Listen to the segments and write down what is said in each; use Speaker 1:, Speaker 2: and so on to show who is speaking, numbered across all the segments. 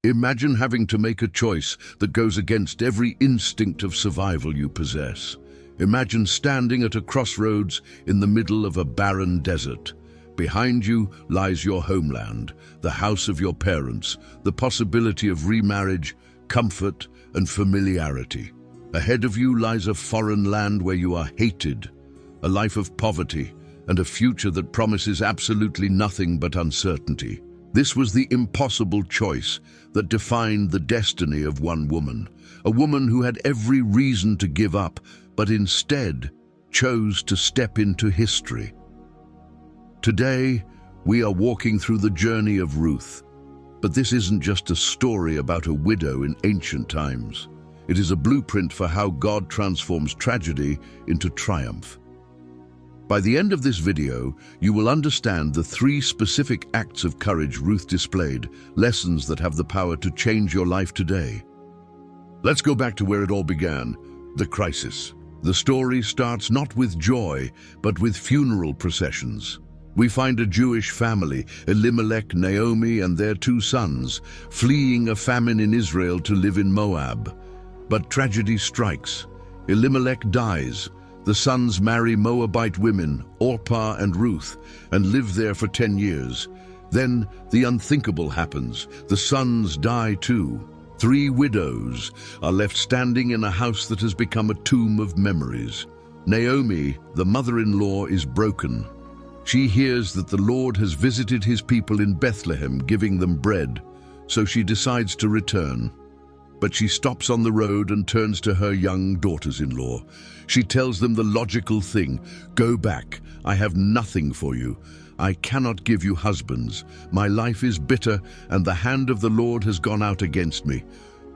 Speaker 1: Imagine having to make a choice that goes against every instinct of survival you possess. Imagine standing at a crossroads in the middle of a barren desert. Behind you lies your homeland, the house of your parents, the possibility of remarriage, comfort, and familiarity. Ahead of you lies a foreign land where you are hated, a life of poverty, and a future that promises absolutely nothing but uncertainty. This was the impossible choice that defined the destiny of one woman, a woman who had every reason to give up, but instead chose to step into history. Today, we are walking through the journey of Ruth, but this isn't just a story about a widow in ancient times. It is a blueprint for how God transforms tragedy into triumph. By the end of this video, you will understand the 3 specific acts of courage Ruth displayed, lessons that have the power to change your life today. Let's go back to where it all began, the crisis. The story starts not with joy, but with funeral processions. We find a Jewish family, Elimelech, Naomi, and their 2 sons, fleeing a famine in Israel to live in Moab. But tragedy strikes. Elimelech dies. The sons marry Moabite women, Orpah and Ruth, and live there for 10 years. Then the unthinkable happens. The sons die too. 3 widows are left standing in a house that has become a tomb of memories. Naomi, the mother-in-law, is broken. She hears that the Lord has visited his people in Bethlehem, giving them bread, so she decides to return. But she stops on the road and turns to her young daughters-in-law. She tells them the logical thing: "Go back, I have nothing for you. I cannot give you husbands. My life is bitter, and the hand of the Lord has gone out against me."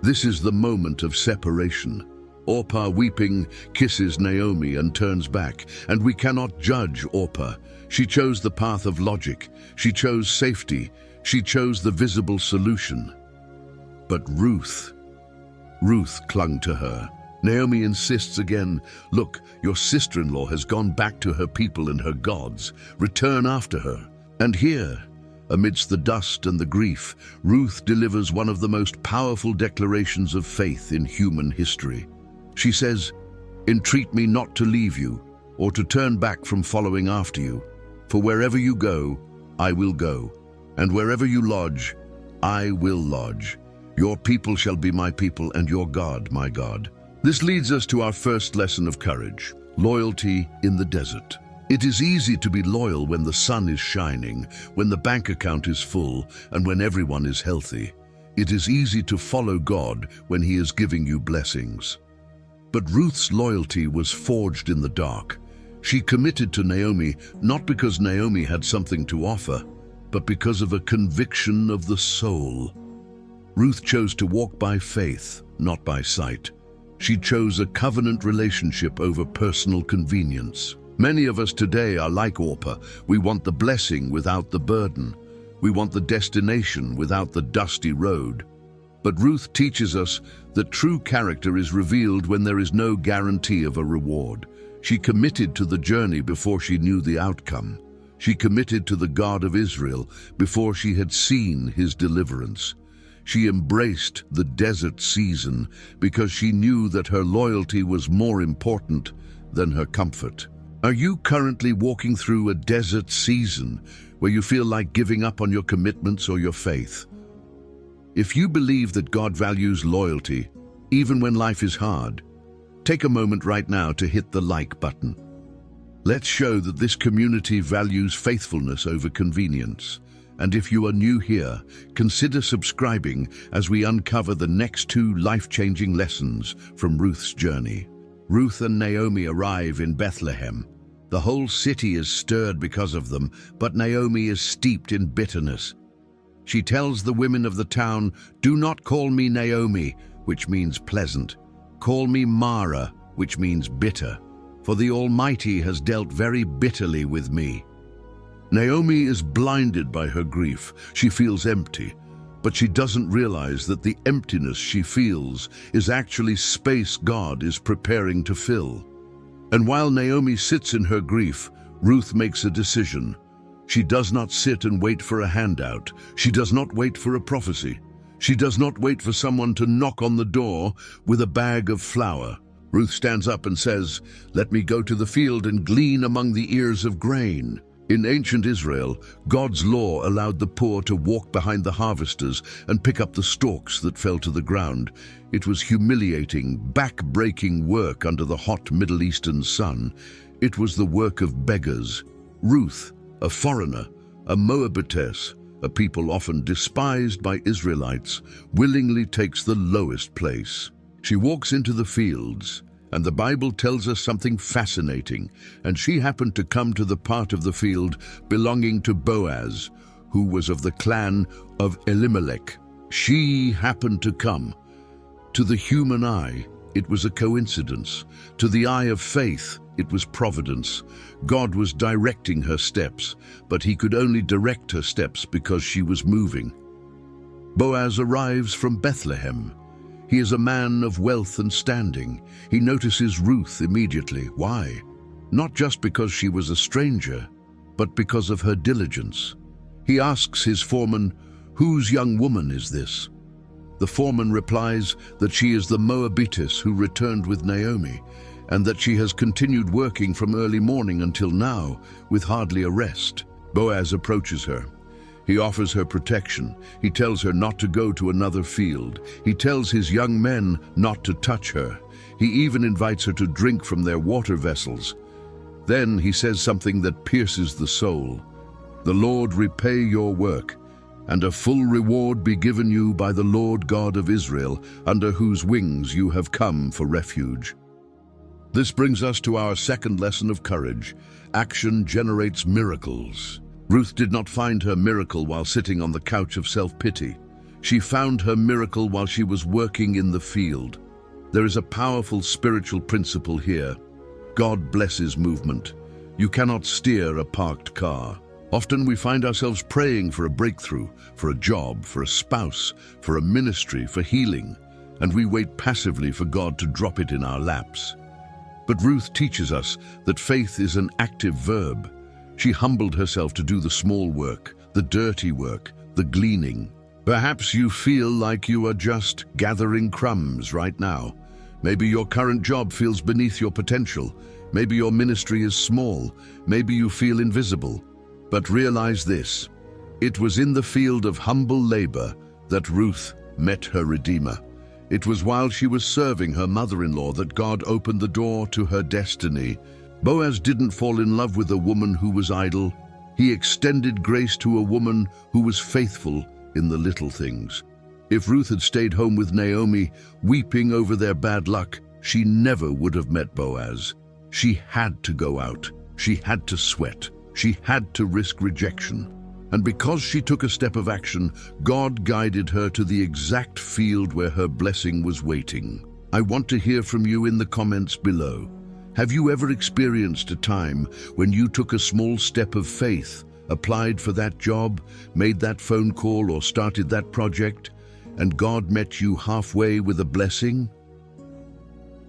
Speaker 1: This is the moment of separation. Orpah, weeping, kisses Naomi and turns back, and we cannot judge Orpah. She chose the path of logic. She chose safety. She chose the visible solution. But Ruth clung to her. Naomi insists again, "Look, your sister-in-law has gone back to her people and her gods. Return after her." And here, amidst the dust and the grief, Ruth delivers one of the most powerful declarations of faith in human history. She says, "Entreat me not to leave you, or to turn back from following after you. For wherever you go, I will go, and wherever you lodge, I will lodge. Your people shall be my people, and your God my God." This leads us to our first lesson of courage: loyalty in the desert. It is easy to be loyal when the sun is shining, when the bank account is full, and when everyone is healthy. It is easy to follow God when he is giving you blessings. But Ruth's loyalty was forged in the dark. She committed to Naomi not because Naomi had something to offer, but because of a conviction of the soul. Ruth chose to walk by faith, not by sight. She chose a covenant relationship over personal convenience. Many of us today are like Orpah. We want the blessing without the burden. We want the destination without the dusty road. But Ruth teaches us that true character is revealed when there is no guarantee of a reward. She committed to the journey before she knew the outcome. She committed to the God of Israel before she had seen his deliverance. She embraced the desert season because she knew that her loyalty was more important than her comfort. Are you currently walking through a desert season where you feel like giving up on your commitments or your faith? If you believe that God values loyalty, even when life is hard, take a moment right now to hit the like button. Let's show that this community values faithfulness over convenience. And if you are new here, consider subscribing as we uncover the next 2 life-changing lessons from Ruth's journey. Ruth and Naomi arrive in Bethlehem. The whole city is stirred because of them, but Naomi is steeped in bitterness. She tells the women of the town, "Do not call me Naomi," which means pleasant. "Call me Mara," which means bitter, for the Almighty has dealt very bitterly with me. Naomi is blinded by her grief. She feels empty, but she doesn't realize that the emptiness she feels is actually space God is preparing to fill. And while Naomi sits in her grief, Ruth makes a decision. She does not sit and wait for a handout. She does not wait for a prophecy. She does not wait for someone to knock on the door with a bag of flour. Ruth stands up and says, "Let me go to the field and glean among the ears of grain." In ancient Israel, God's law allowed the poor to walk behind the harvesters and pick up the stalks that fell to the ground. It was humiliating, back-breaking work under the hot Middle Eastern sun. It was the work of beggars. Ruth, a foreigner, a Moabitess, a people often despised by Israelites, willingly takes the lowest place. She walks into the fields, and the Bible tells us something fascinating, and she happened to come to the part of the field belonging to Boaz, who was of the clan of Elimelech. She happened to come. To the human eye, it was a coincidence. To the eye of faith, it was providence. God was directing her steps, but he could only direct her steps because she was moving. Boaz arrives from Bethlehem. He is a man of wealth and standing. He notices Ruth immediately. Why? Not just because she was a stranger, but because of her diligence. He asks his foreman, "Whose young woman is this?" The foreman replies that she is the Moabitess who returned with Naomi, and that she has continued working from early morning until now, with hardly a rest. Boaz approaches her. He offers her protection. He tells her not to go to another field. He tells his young men not to touch her. He even invites her to drink from their water vessels. Then he says something that pierces the soul. "The Lord repay your work, and a full reward be given you by the Lord God of Israel, under whose wings you have come for refuge." This brings us to our second lesson of courage. Action generates miracles. Ruth did not find her miracle while sitting on the couch of self-pity. She found her miracle while she was working in the field. There is a powerful spiritual principle here. God blesses movement. You cannot steer a parked car. Often we find ourselves praying for a breakthrough, for a job, for a spouse, for a ministry, for healing, and we wait passively for God to drop it in our laps. But Ruth teaches us that faith is an active verb. She humbled herself to do the small work, the dirty work, the gleaning. Perhaps you feel like you are just gathering crumbs right now. Maybe your current job feels beneath your potential. Maybe your ministry is small. Maybe you feel invisible. But realize this: it was in the field of humble labor that Ruth met her Redeemer. It was while she was serving her mother-in-law that God opened the door to her destiny. Boaz didn't fall in love with a woman who was idle. He extended grace to a woman who was faithful in the little things. If Ruth had stayed home with Naomi, weeping over their bad luck, she never would have met Boaz. She had to go out. She had to sweat. She had to risk rejection. And because she took a step of action, God guided her to the exact field where her blessing was waiting. I want to hear from you in the comments below. Have you ever experienced a time when you took a small step of faith, applied for that job, made that phone call, or started that project, and God met you halfway with a blessing?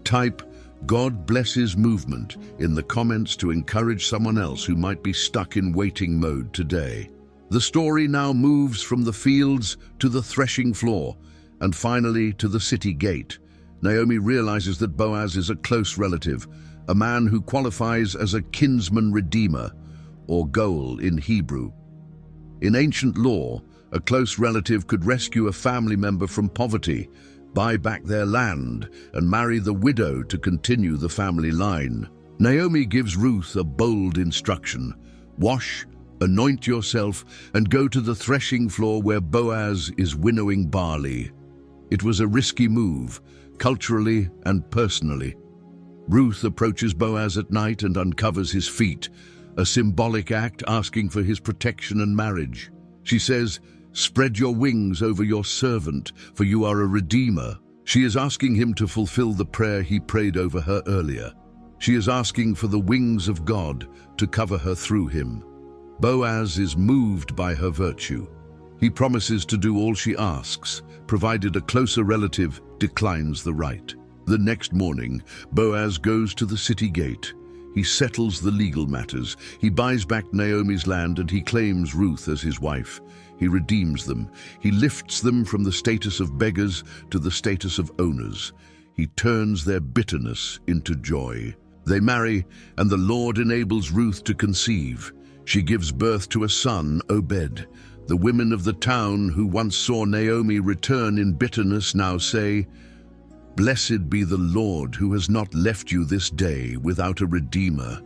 Speaker 1: Type "God blesses movement" in the comments to encourage someone else who might be stuck in waiting mode today. The story now moves from the fields to the threshing floor, and finally to the city gate. Naomi realizes that Boaz is a close relative, a man who qualifies as a Kinsman-Redeemer, or goal in Hebrew. In ancient law, a close relative could rescue a family member from poverty, buy back their land, and marry the widow to continue the family line. Naomi gives Ruth a bold instruction: wash, anoint yourself, and go to the threshing floor where Boaz is winnowing barley. It was a risky move, culturally and personally. Ruth approaches Boaz at night and uncovers his feet, a symbolic act asking for his protection and marriage. She says, "Spread your wings over your servant, for you are a redeemer." She is asking him to fulfill the prayer he prayed over her earlier. She is asking for the wings of God to cover her through him. Boaz is moved by her virtue. He promises to do all she asks, provided a closer relative declines the right. The next morning, Boaz goes to the city gate. He settles the legal matters. He buys back Naomi's land and he claims Ruth as his wife. He redeems them. He lifts them from the status of beggars to the status of owners. He turns their bitterness into joy. They marry, and the Lord enables Ruth to conceive. She gives birth to a son, Obed. The women of the town who once saw Naomi return in bitterness now say, "Blessed be the Lord who has not left you this day without a redeemer.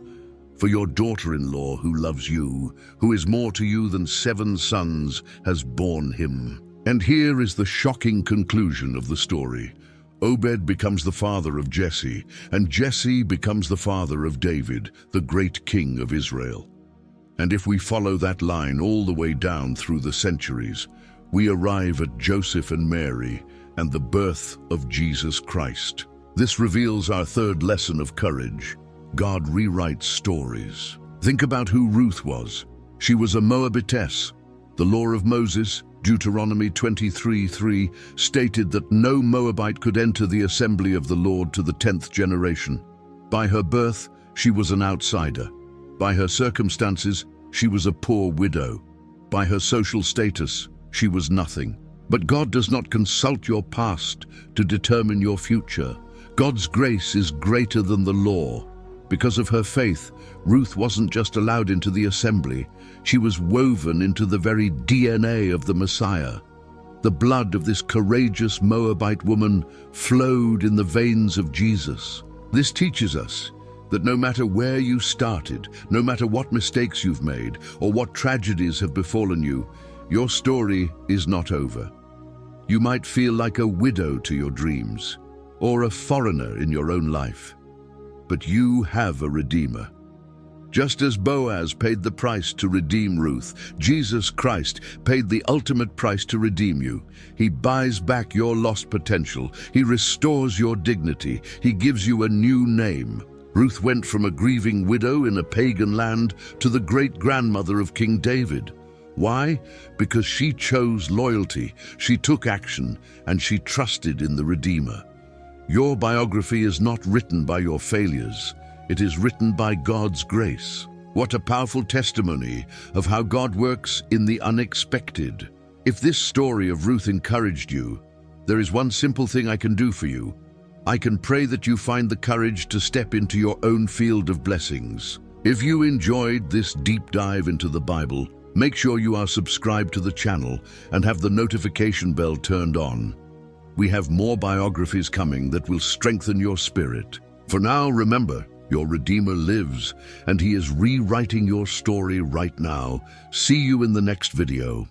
Speaker 1: For your daughter-in-law who loves you, who is more to you than 7 sons, has borne him." And here is the shocking conclusion of the story. Obed becomes the father of Jesse, and Jesse becomes the father of David, the great king of Israel. And if we follow that line all the way down through the centuries, we arrive at Joseph and Mary and the birth of Jesus Christ. This reveals our third lesson of courage. God rewrites stories. Think about who Ruth was. She was a Moabitess. The law of Moses, Deuteronomy 23:3, stated that no Moabite could enter the assembly of the Lord to the 10th generation. By her birth, she was an outsider. By her circumstances, she was a poor widow. By her social status, she was nothing. But God does not consult your past to determine your future. God's grace is greater than the law. Because of her faith, Ruth wasn't just allowed into the assembly, she was woven into the very DNA of the Messiah. The blood of this courageous Moabite woman flowed in the veins of Jesus. This teaches us that no matter where you started, no matter what mistakes you've made, or what tragedies have befallen you, your story is not over. You might feel like a widow to your dreams, or a foreigner in your own life. But you have a Redeemer. Just as Boaz paid the price to redeem Ruth, Jesus Christ paid the ultimate price to redeem you. He buys back your lost potential. He restores your dignity. He gives you a new name. Ruth went from a grieving widow in a pagan land to the great-grandmother of King David. Why? Because she chose loyalty, she took action, and she trusted in the Redeemer. Your biography is not written by your failures. It is written by God's grace. What a powerful testimony of how God works in the unexpected. If this story of Ruth encouraged you, there is one simple thing I can do for you. I can pray that you find the courage to step into your own field of blessings. If you enjoyed this deep dive into the Bible, make sure you are subscribed to the channel and have the notification bell turned on. We have more biographies coming that will strengthen your spirit. For now, remember, your Redeemer lives, and He is rewriting your story right now. See you in the next video.